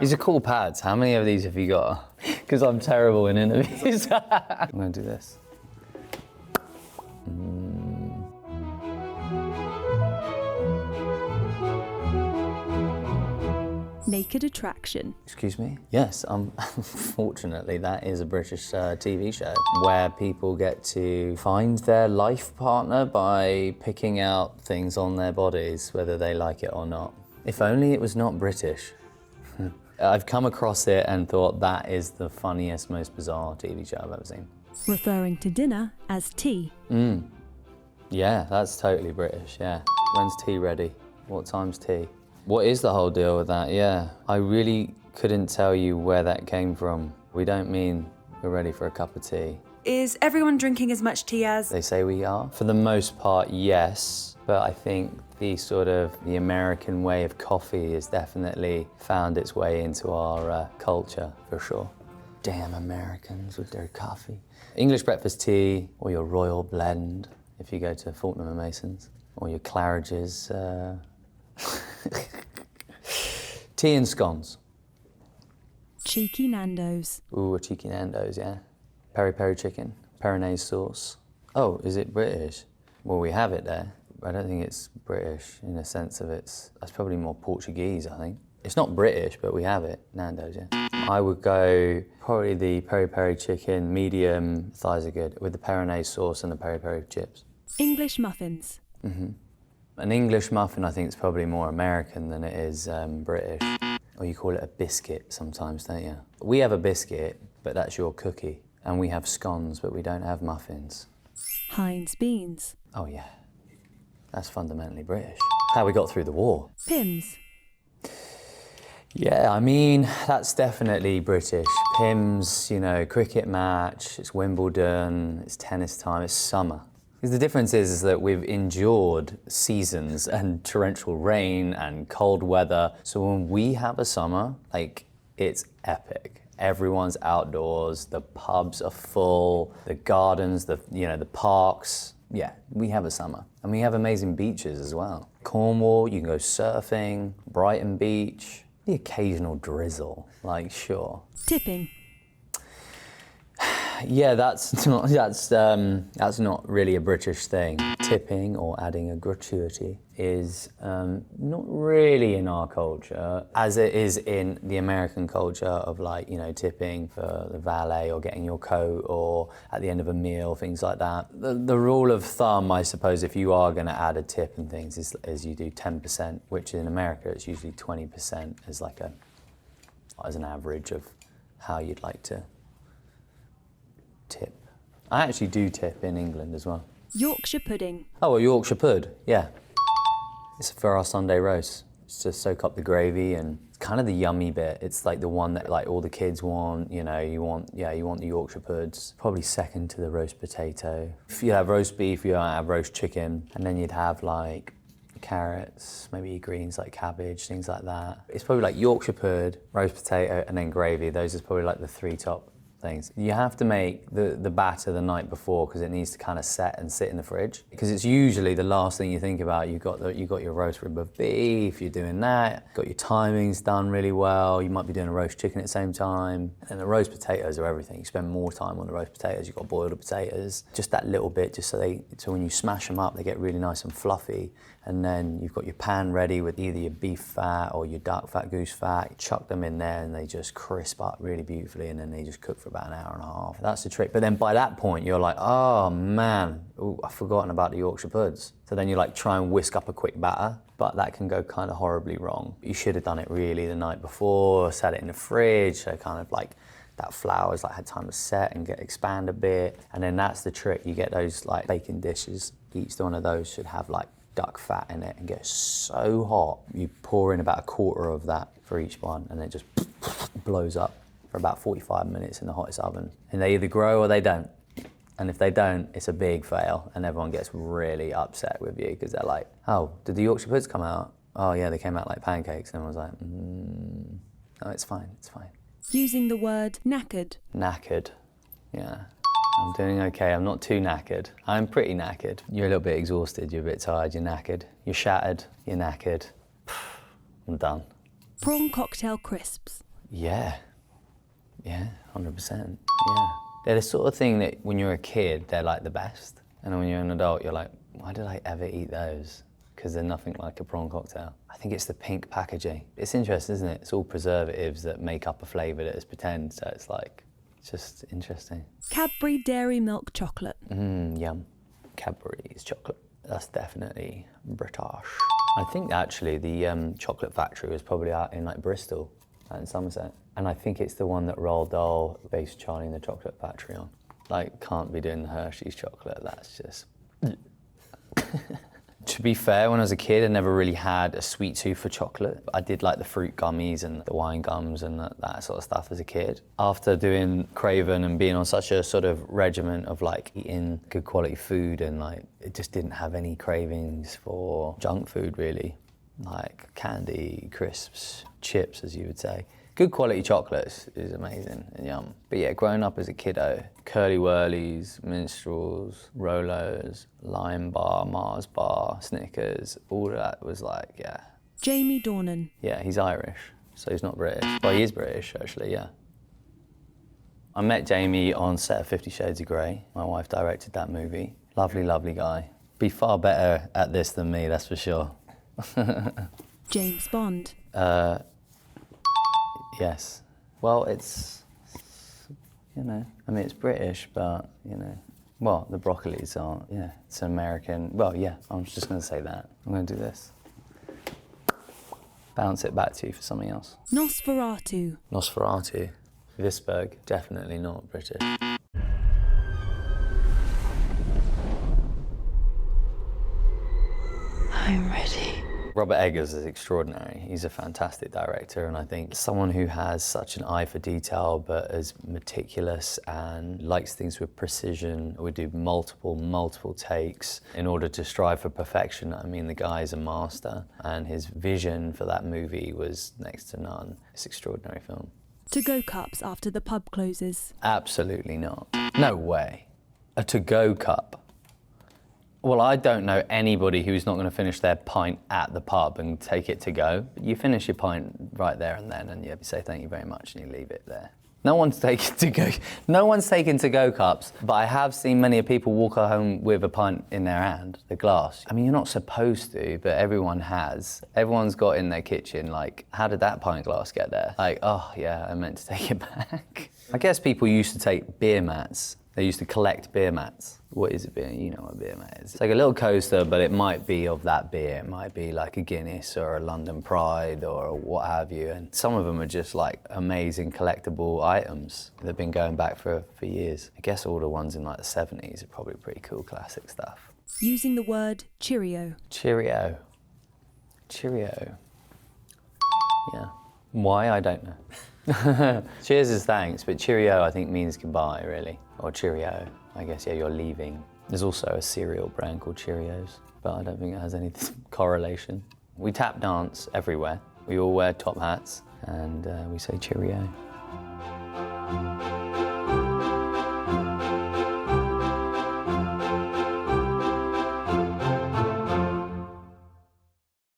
These are cool pads. How many of these have you got? Because I'm terrible in interviews. I'm going to do this. Naked Attraction. Excuse me? Yes, unfortunately that is a British TV show where people get to find their life partner by picking out things on their bodies, whether they like it or not. If only it was not British. I've come across it and thought that is the funniest, most bizarre TV show I've ever seen. Referring to dinner as tea. Yeah, that's totally British, yeah. When's tea ready? What time's tea? What is the whole deal with that? Yeah, I really couldn't tell you where that came from. We don't mean we're ready for a cup of tea. Is everyone drinking as much tea as they say we are? For the most part, yes. But I think the American way of coffee has definitely found its way into our culture, for sure. Damn Americans with their coffee. English breakfast tea, or your Royal Blend, if you go to Fortnum & Mason's, or your Claridge's. Tea and scones. Cheeky Nando's. Ooh, a cheeky Nando's, yeah. Peri-peri chicken, Peronaise sauce. Oh, is it British? Well, we have it there. I don't think it's British in a sense of that's probably more Portuguese, I think. It's not British, but we have it, Nando's, yeah. I would go probably the peri-peri chicken, medium, thighs are good, with the Peronaise sauce and the peri-peri chips. English muffins. An English muffin, I think, is probably more American than it is British. Or you call it a biscuit sometimes, don't you? We have a biscuit, but that's your cookie. And we have scones, but we don't have muffins. Heinz beans. Oh yeah, that's fundamentally British. How we got through the war. Pimm's. Yeah, I mean, that's definitely British. Pimm's, cricket match, it's Wimbledon, it's tennis time, it's summer. Because the difference is that we've endured seasons and torrential rain and cold weather. So when we have a summer, it's epic. Everyone's outdoors, the pubs are full, the gardens, the parks. Yeah, we have a summer. And we have amazing beaches as well. Cornwall, you can go surfing, Brighton Beach, the occasional drizzle, sure. Tipping. Yeah, that's not really a British thing. Tipping or adding a gratuity is not really in our culture, as it is in the American culture of tipping for the valet or getting your coat or at the end of a meal, things like that. The rule of thumb, I suppose, if you are going to add a tip and things, is you do 10%, which in America it's usually 20% as an average of how you'd like to tip. I actually do tip in England as well. Yorkshire pudding. Oh, a Yorkshire pud, yeah. It's for our Sunday roast. It's to soak up the gravy and it's kind of the yummy bit. It's the one that all the kids want, you want the Yorkshire puds. Probably second to the roast potato. If you have roast beef, you have roast chicken, and then you'd have carrots, maybe greens like cabbage, things like that. It's probably Yorkshire pud, roast potato, and then gravy. Those are probably the three top things. You have to make the batter the night before because it needs to kind of set and sit in the fridge. Because it's usually the last thing you think about. You got your roast rib of beef, you're doing that, got your timings done really well, you might be doing a roast chicken at the same time. And the roast potatoes are everything. You spend more time on the roast potatoes, you've got boiled potatoes, just that little bit, just so when you smash them up, they get really nice and fluffy. And then you've got your pan ready with either your beef fat or your duck fat, goose fat. You chuck them in there and they just crisp up really beautifully, and then they just cook for about an hour and a half. That's the trick. But then by that point, you're like, oh man, I've forgotten about the Yorkshire puds. So then you try and whisk up a quick batter, but that can go kind of horribly wrong. You should have done it really the night before, set it in the fridge, so kind of that flour's had time to set and expand a bit. And then that's the trick. You get those baking dishes. Each one of those should have duck fat in it and get so hot. You pour in about a quarter of that for each one, and it just blows up for about 45 minutes in the hottest oven. And they either grow or they don't. And if they don't, it's a big fail, and everyone gets really upset with you because they're like, oh, did the Yorkshire puds come out? Oh yeah, they came out like pancakes. And I was like, no, it's fine, it's fine. Using the word knackered. Knackered, yeah. I'm doing okay, I'm not too knackered. I'm pretty knackered. You're a little bit exhausted, you're a bit tired, you're knackered. You're shattered, you're knackered. I'm done. Prawn cocktail crisps. Yeah, 100%, yeah. They're the sort of thing that when you're a kid, they're like the best. And then when you're an adult, you're like, why did I ever eat those? Because they're nothing like a prawn cocktail. I think it's the pink packaging. It's interesting, isn't it? It's all preservatives that make up a flavour that is pretend, so it's like, it's just interesting. Cadbury Dairy Milk Chocolate. Yum. Cadbury's chocolate. That's definitely British. I think actually the chocolate factory was probably out in like Bristol, out in Somerset. And I think it's the one that Roald Dahl based Charlie and the Chocolate Factory on. Like, can't be doing the Hershey's chocolate, that's just... To be fair, when I was a kid, I never really had a sweet tooth for chocolate. I did like the fruit gummies and the wine gums and that sort of stuff as a kid. After doing Craven and being on such a sort of regimen of like eating good quality food and like, it just didn't have any cravings for junk food really. Like candy, crisps, chips, as you would say. Good quality chocolates is amazing and yum. But yeah, growing up as a kiddo, Curly Whirlies, Minstrels, Rolos, Lime Bar, Mars Bar, Snickers, all of that was like, yeah. Jamie Dornan. Yeah, he's Irish, so he's not British. Well, he is British, actually, yeah. I met Jamie on set of 50 Shades of Grey. My wife directed that movie. Lovely, lovely guy. Be far better at this than me, that's for sure. James Bond. Yes. Well, it's, you know, I mean, it's British, but, you know, well, the broccolis aren't, yeah, it's American. Well, yeah, I'm just going to say that. I'm going to do this. Bounce it back to you for something else. Nosferatu. Nosferatu. Visberg, definitely not British. I'm ready. Robert Eggers is extraordinary. He's a fantastic director, and I think someone who has such an eye for detail but is meticulous and likes things with precision, would do multiple takes in order to strive for perfection. I mean, the guy's a master, and his vision for that movie was next to none. It's an extraordinary film. To-go cups after the pub closes. Absolutely not. No way. A to-go cup. Well, I don't know anybody who's not going to finish their pint at the pub and take it to go. You finish your pint right there and then, and you say thank you very much, and you leave it there. No one's taken to-go cups, but I have seen many people walk home with a pint in their hand, the glass. I mean, you're not supposed to, but everyone has. Everyone's got in their kitchen, like, how did that pint glass get there? Like, oh yeah, I meant to take it back. I guess people used to take beer mats. They used to collect beer mats. What is a beer? You know what a beer mat is. It's like a little coaster, but it might be of that beer. It might be like a Guinness or a London Pride or what have you. And some of them are just like amazing collectible items that have been going back for years. I guess all the ones in like the 70s are probably pretty cool classic stuff. Using the word Cheerio. Cheerio. Cheerio. Yeah. Why? I don't know. Cheers is thanks, but Cheerio I think means goodbye, really. Or Cheerio. I guess, yeah, you're leaving. There's also a cereal brand called Cheerios, but I don't think it has any correlation. We tap dance everywhere. We all wear top hats, and we say Cheerio.